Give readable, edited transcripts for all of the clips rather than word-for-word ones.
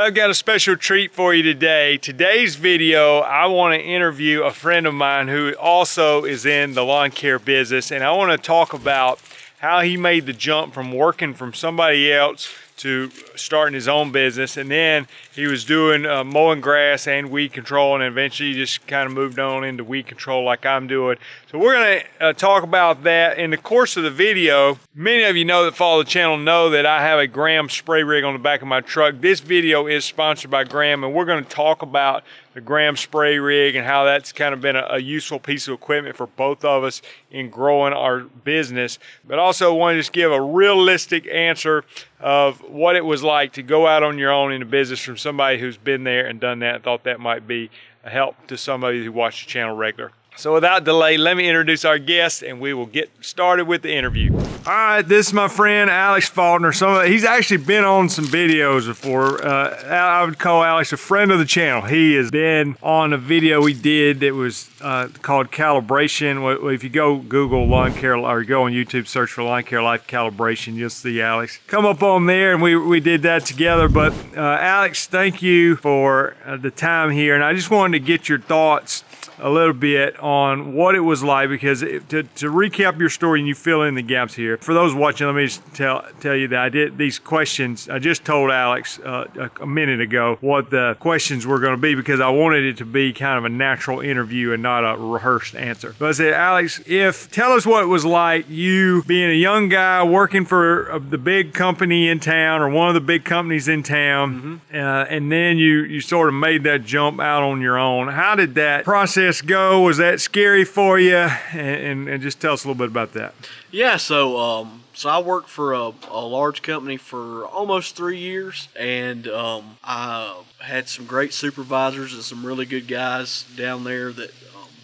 Well, I've got a special treat for you today. Today's video, I want to interview a friend of mine who also is in the lawn care business, and I want to talk about how he made the jump from working from somebody else to starting his own business. And then he was doing mowing grass and weed control, and eventually he just kind of moved on into weed control like I'm doing. So we're gonna talk about that in the course of the video. Many of you know that follow the channel know that I have a Graham spray rig on the back of my truck. This video is sponsored by Graham, and we're gonna talk about the Graham spray rig and how that's kind of been a useful piece of equipment for both of us in growing our business. But also want to just give a realistic answer of what it was like to go out on your own in the business from somebody who's been there and done that. I thought that might be a help to some of you who watch the channel regular. So without delay, let me introduce our guest and we will get started with the interview. All right, this is my friend Alex Faulkner. He's actually been on some videos before. I would call Alex a friend of the channel. He has been on a video we did that was called Calibration. If you go Google lawn care, or go on YouTube, search for lawn care life calibration, you'll see Alex come up on there, and we did that together. But Alex, thank you for the time here, and I just wanted to get your thoughts a little bit on what it was like, because to recap your story and you fill in the gaps here. For those watching, let me just tell you that I did these questions. I just told Alex a minute ago what the questions were going to be, because I wanted it to be kind of a natural interview and not a rehearsed answer. But I said, Alex, tell us what it was like, you being a young guy working for the big company in town, or one of the big companies in town, and then you sort of made that jump out on your own. How did that process go? Was that scary for you? And just tell us a little bit about that. Yeah, so I worked for a large company for almost 3 years, and I had some great supervisors and some really good guys down there that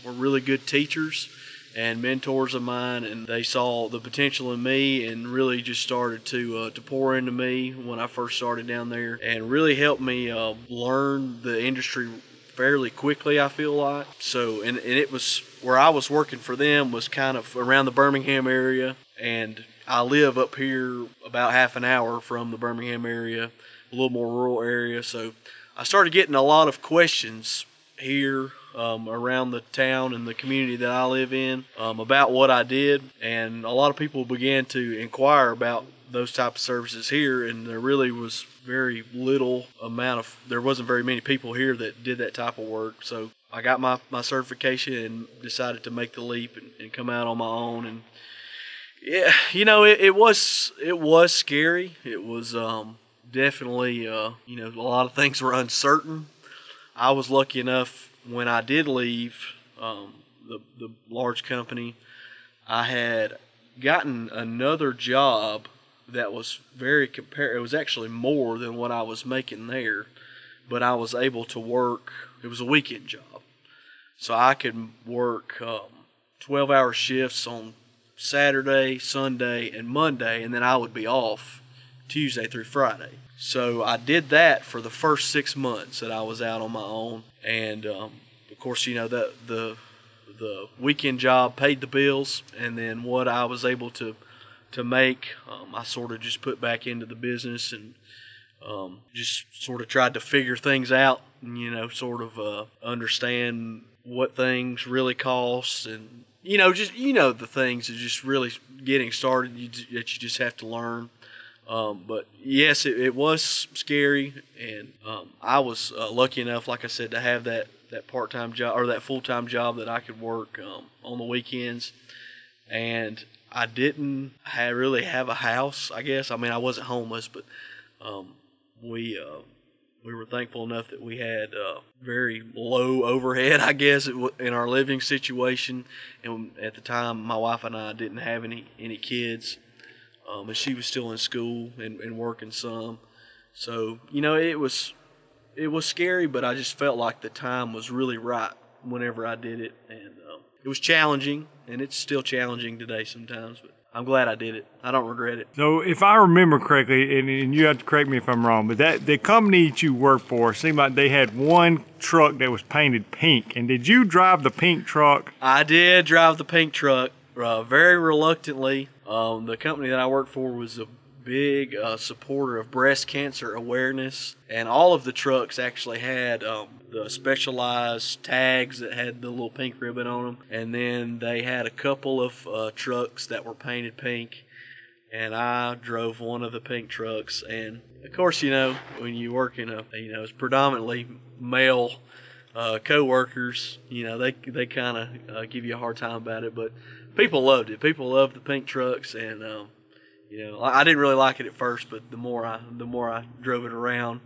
were really good teachers and mentors of mine, and they saw the potential in me and really just started to pour into me when I first started down there, and really helped me learn the industry fairly quickly, I feel like. So, and it was where I was working for them was kind of around the Birmingham area, and I live up here about half an hour from the Birmingham area, a little more rural area. So I started getting a lot of questions here around the town and the community that I live in about what I did, and a lot of people began to inquire about those type of services here, and there really was very little amount of, there wasn't very many people here that did that type of work. So I got my certification and decided to make the leap and come out on my own. And yeah, you know, it was scary. It was definitely, you know, a lot of things were uncertain. I was lucky enough when I did leave the large company, I had gotten another job that was it was actually more than what I was making there, but I was able to work, it was a weekend job. So I could work 12-hour shifts on Saturday, Sunday, and Monday, and then I would be off Tuesday through Friday. So I did that for the first 6 months that I was out on my own, and of course, you know, the weekend job paid the bills, and then what I was able to make, I sort of just put back into the business, and just sort of tried to figure things out, and, you know, sort of understand what things really cost, and, you know, just, you know, the things of just really getting started that you just have to learn. But yes, it was scary, and I was lucky enough, like I said, to have that part-time job, or that full-time job that I could work on the weekends. And I didn't really have a house, I guess. I mean, I wasn't homeless, but we were thankful enough that we had very low overhead, I guess, in our living situation. And at the time, my wife and I didn't have any kids, and she was still in school and working some. So, you know, it was scary, but I just felt like the time was really right whenever I did it, and it was challenging, and it's still challenging today sometimes, but I'm glad I did it. I don't regret it. So if I remember correctly, and you have to correct me if I'm wrong, but the company that you worked for seemed like they had one truck that was painted pink, and did you drive the pink truck? I did drive the pink truck, very reluctantly. The company that I worked for was a big supporter of breast cancer awareness, and all of the trucks actually had the specialized tags that had the little pink ribbon on them, and then they had a couple of trucks that were painted pink, and I drove one of the pink trucks. And of course, when you work in it's predominantly male co-workers, they kind of give you a hard time about it, but people loved it. People loved the pink trucks, and I didn't really like it at first, but the more I drove it around,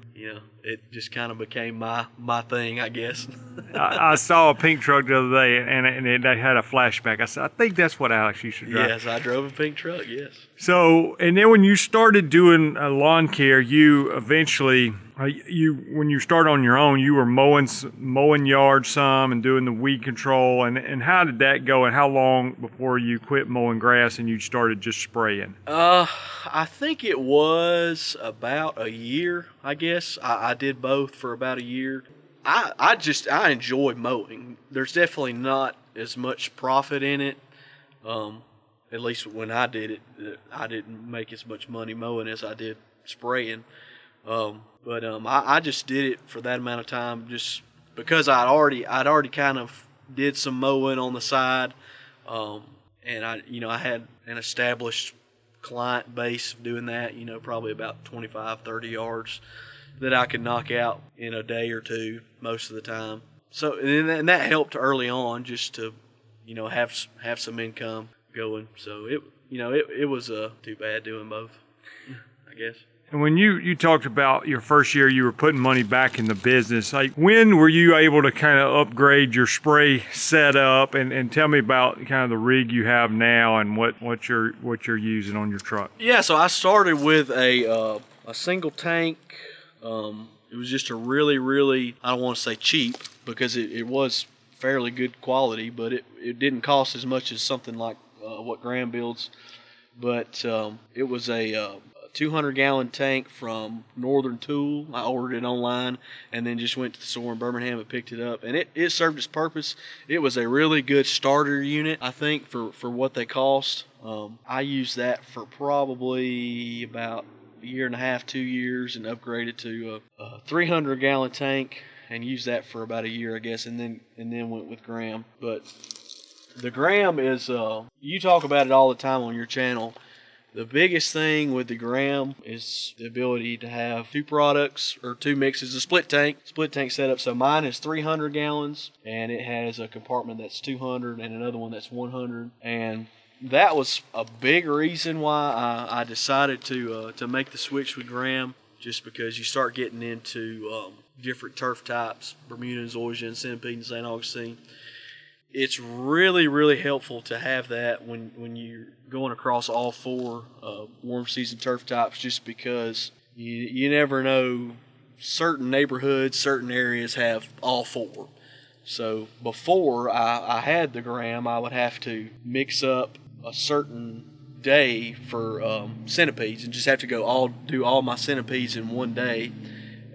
it just kind of became my thing, I guess. I saw a pink truck the other day, and they had a flashback. I said, I think that's what Alex used to drive. Yes, I drove a pink truck, yes. So, and then when you started doing lawn care, you eventually, when you started on your own, you were mowing yards some and doing the weed control. And how did that go? And how long before you quit mowing grass and you started just spraying? I think it was about a year, I guess. I did both for about a year. I enjoy mowing. There's definitely not as much profit in it. At least when I did it, I didn't make as much money mowing as I did spraying. But I just did it for that amount of time, just because I'd already kind of did some mowing on the side, and I had an established client base of doing that. Probably about 25, 30 yards that I could knock out in a day or two most of the time. So and that helped early on, just to have some income going. So it was too bad doing both, I guess. And when you talked about your first year, you were putting money back in the business. Like, when were you able to kind of upgrade your spray setup? And tell me about kind of the rig you have now and what you're using on your truck. Yeah, so I started with a single tank. It was just a really, really, I don't want to say cheap, because it was fairly good quality, but it didn't cost as much as something like what Graham builds. But it was a 200-gallon tank from Northern Tool. I ordered it online and then just went to the store in Birmingham and picked it up. And it served its purpose. It was a really good starter unit, I think, for what they cost. I used that for probably about a year and a half, 2 years, and upgraded to a 300-gallon tank and used that for about a year, I guess, and then went with Graham. But the Graham is, you talk about it all the time on your channel. The biggest thing with the Graham is the ability to have two products or two mixes, a split tank setup. So mine is 300 gallons and it has a compartment that's 200 and another one that's 100. And that was a big reason why I decided to make the switch with Graham, just because you start getting into different turf types, Bermuda, Zoysia, Centipede, and St. Augustine. It's really, really helpful to have that when you're going across all four warm season turf types, just because you never know, certain neighborhoods, certain areas have all four. So before I had the Graham, I would have to mix up a certain day for centipedes and just have to do all my centipedes in one day.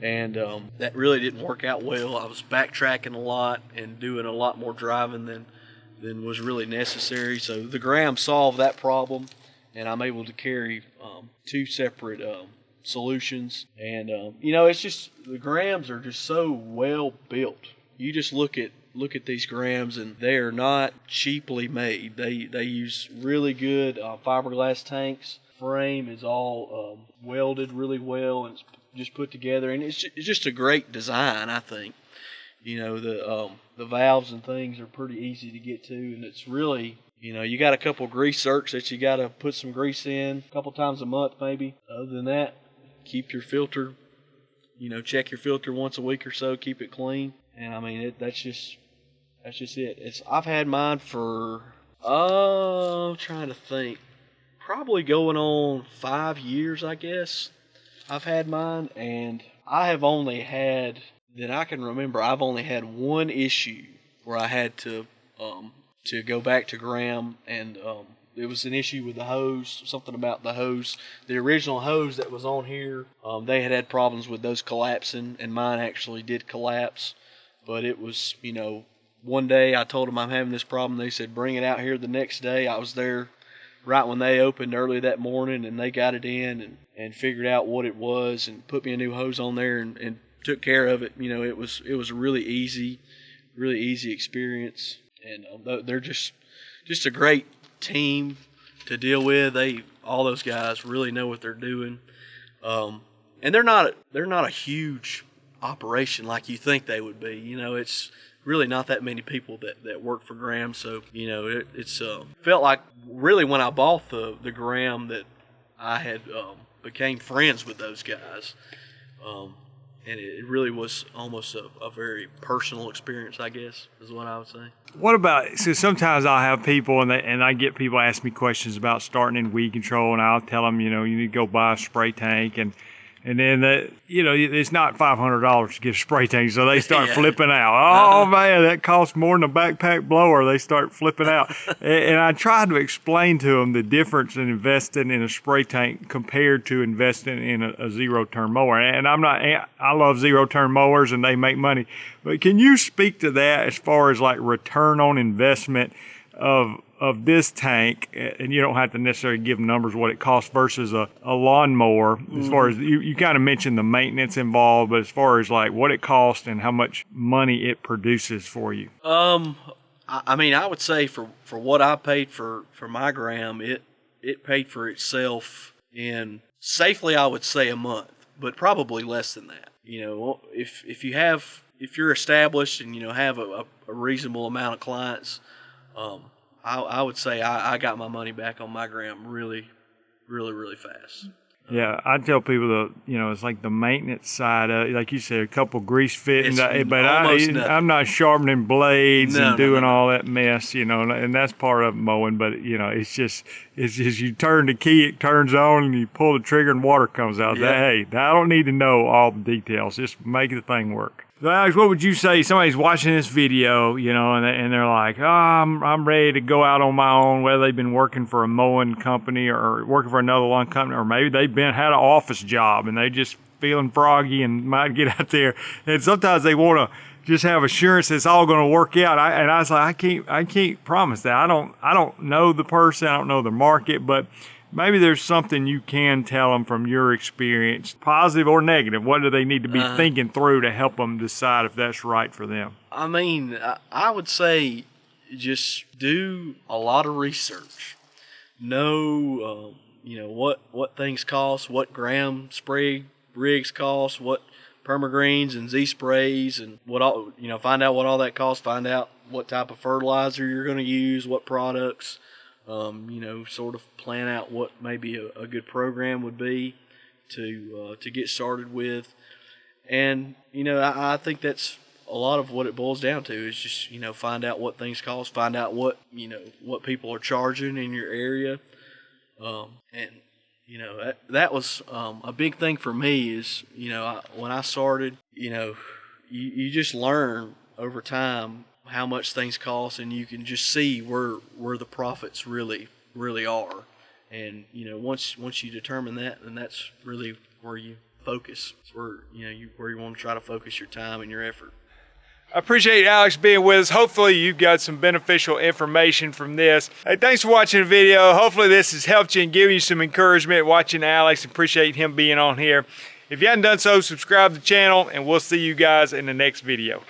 And that really didn't work out well. I was backtracking a lot and doing a lot more driving than was really necessary. So the Graham solved that problem, and I'm able to carry two separate solutions. And it's just, the Grahams are just so well built. You just look at these Grahams, and they are not cheaply made. They use really good fiberglass tanks. Frame is all welded really well, and it's just put together, and it's just a great design, I think. The valves and things are pretty easy to get to, and it's really, you got a couple grease zerks that you got to put some grease in a couple times a month maybe. Other than that, keep your filter, check your filter once a week or so, keep it clean. And I mean, that's just it. I've had mine for I'm trying to think, probably going on 5 years, I guess. I've had mine, and I have only had, that I can remember, I've only had one issue where I had to go back to Graham, and it was an issue with the hose, something about the hose. The original hose that was on here, they had problems with those collapsing, and mine actually did collapse. But it was, one day I told them I'm having this problem. They said, bring it out here the next day. I was there right when they opened early that morning, and they got it in and figured out what it was and put me a new hose on there and took care of it. You know, it was a really easy experience, and they're just a great team to deal with. All those guys really know what they're doing, and they're not a huge operation like you think they would be. You know, it's really not that many people that work for Graham. So, you know, it's felt like really when I bought the Graham that I had became friends with those guys. And it really was almost a very personal experience, I guess, is what I would say. What about, so sometimes I'll have people and I get people ask me questions about starting in weed control, and I'll tell them, you know, you need to go buy a spray tank, and then, you know, it's not $500 to get a spray tank, so they start flipping out. Oh, man, that costs more than a backpack blower. They start flipping out. And I try to explain to them the difference in investing in a spray tank compared to investing in a zero-turn mower. And I love zero-turn mowers, and they make money. But can you speak to that as far as, like, return on investment of this tank, and you don't have to necessarily give numbers what it costs versus a lawnmower, as far as you kind of mentioned the maintenance involved, but as far as like what it costs and how much money it produces for you? I mean, I would say for what I paid for my Graham, it paid for itself in safely, I would say, a month, but probably less than that. You know, if you're established and, you know, have a reasonable amount of clients, I would say I got my money back on my Graham really, really, really fast. Yeah, I tell people that, you know, it's like the maintenance side of it, like you said, a couple grease fittings, but I'm not sharpening blades and doing all that mess, you know, and that's part of mowing. But, you know, it's just you turn the key, it turns on, and you pull the trigger and water comes out. Yep. Hey, I don't need to know all the details. Just make the thing work. So Alex, what would you say? Somebody's watching this video, you know, and they're like, "Oh, I'm ready to go out on my own." Whether they've been working for a mowing company or working for another lawn company, or maybe they've had an office job and they just feeling froggy and might get out there. And sometimes they want to just have assurance it's all going to work out. I was like, I can't promise that. I don't know the person, I don't know the market, but maybe there's something you can tell them from your experience, positive or negative. What do they need to be thinking through to help them decide if that's right for them? I mean, I would say just do a lot of research. Know, you know, what things cost, what Graham spray rigs cost, what Permagreens and Z sprays, and what all, you know, find out what all that costs. Find out what type of fertilizer you're going to use, what products. You know, sort of plan out what maybe a good program would be to get started with. And, you know, I think that's a lot of what it boils down to is just, you know, find out what things cost, find out what people are charging in your area. And, you know, that was a big thing for me is, you know, when I started, you know, you just learn over time how much things cost, and you can just see where the profits really are. And, you know, once you determine that, then that's really where you focus. It's where you want to try to focus your time and your effort. I appreciate Alex being with us. Hopefully you got some beneficial information from this. Hey, thanks for watching the video. Hopefully this has helped you and given you some encouragement watching Alex. Appreciate him being on here. If you haven't done so, subscribe to the channel, and we'll see you guys in the next video.